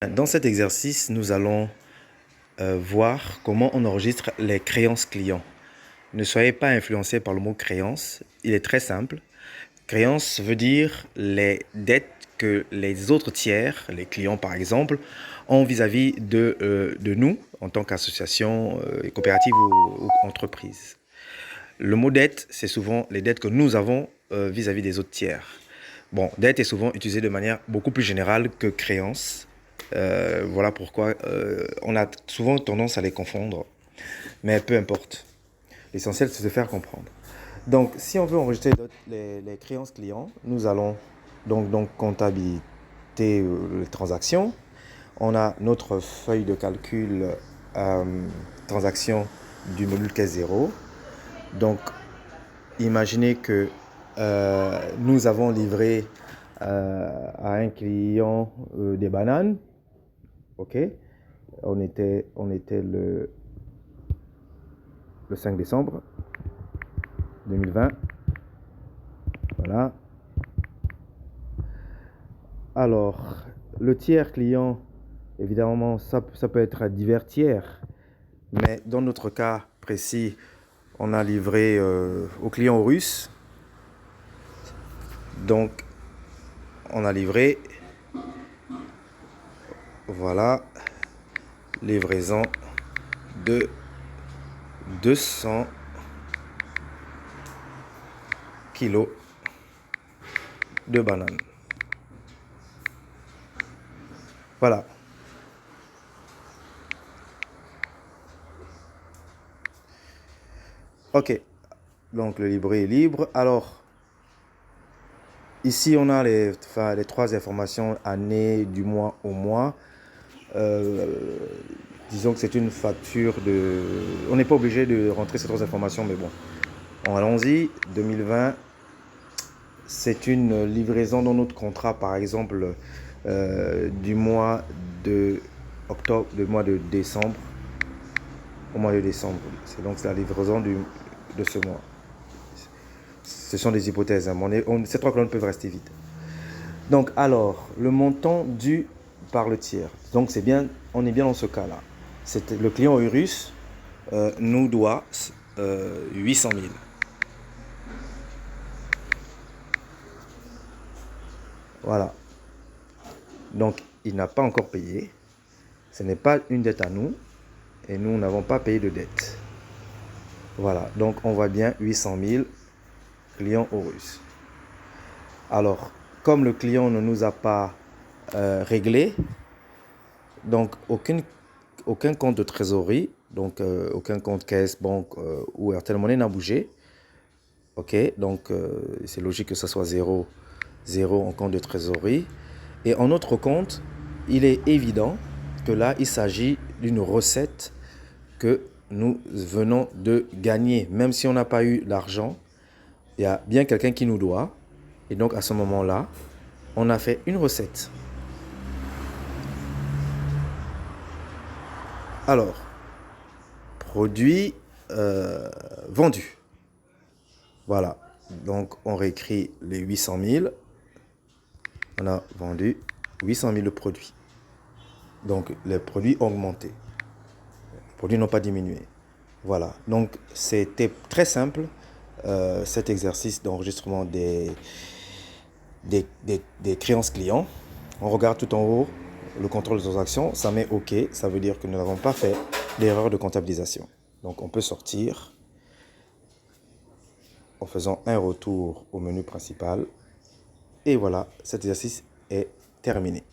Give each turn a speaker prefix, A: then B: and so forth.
A: Dans cet exercice, nous allons voir comment on enregistre les créances clients. Ne soyez pas influencés par le mot créance, il est très simple. Créance veut dire les dettes que les autres tiers, les clients par exemple, ont vis-à-vis de nous en tant qu'association, coopérative ou entreprise. Le mot dette, c'est souvent les dettes que nous avons vis-à-vis des autres tiers. Bon, dette est souvent utilisée de manière beaucoup plus générale que créance. Voilà pourquoi on a souvent tendance à les confondre. Mais peu importe. L'essentiel, c'est de se faire comprendre. Donc, si on veut enregistrer les créances clients, nous allons donc comptabilité les transactions. On a notre feuille de calcul transaction du module caisse 0. Donc, imaginez que nous avons livré à un client des bananes. Ok, on était le 5 décembre 2020. Voilà. Alors, le tiers client, évidemment, ça peut être divers tiers. Mais dans notre cas précis, on a livré au client russe. Donc, on a livré, voilà, livraison de 200 kilos de bananes. Voilà. Ok. Donc, le livret est libre. Alors, ici, on a les 3 informations, année, du mois au mois. Disons que c'est une facture de... On n'est pas obligé de rentrer ces 3 informations, mais bon. Allons-y. 2020, c'est une livraison dans notre contrat, par exemple, du mois de octobre, du mois de décembre. Au mois de décembre. C'est donc la livraison de ce mois. Ce sont des hypothèses. Hein. Ces 3 colonnes peuvent rester vides. Donc, alors, le montant dû par le tiers. Donc, on est bien dans ce cas-là. Le client russe nous doit 800 000. Voilà. Donc, il n'a pas encore payé. Ce n'est pas une dette à nous. Et nous n'avons pas payé de dette. Voilà. Donc, on voit bien 800 000 clients aux Russes. Alors, comme le client ne nous a pas réglé, donc aucun compte de trésorerie, donc aucun compte caisse, banque ou Airtel Money n'a bougé. Ok, donc c'est logique que ça soit 0 en compte de trésorerie. Et en notre compte, il est évident que là, il s'agit d'une recette que nous venons de gagner. Même si on n'a pas eu l'argent, il y a bien quelqu'un qui nous doit. Et donc à ce moment-là, on a fait une recette. Alors, produit vendu. Voilà. Donc, on réécrit les 800 000. On a vendu 800 000 de produits. Donc, les produits ont augmenté. Les produits n'ont pas diminué. Voilà. Donc, c'était très simple, cet exercice d'enregistrement des créances clients. On regarde tout en haut le contrôle de transaction. Ça met OK. Ça veut dire que nous n'avons pas fait d'erreur de comptabilisation. Donc, on peut sortir en faisant un retour au menu principal. Et voilà, cet exercice est terminé.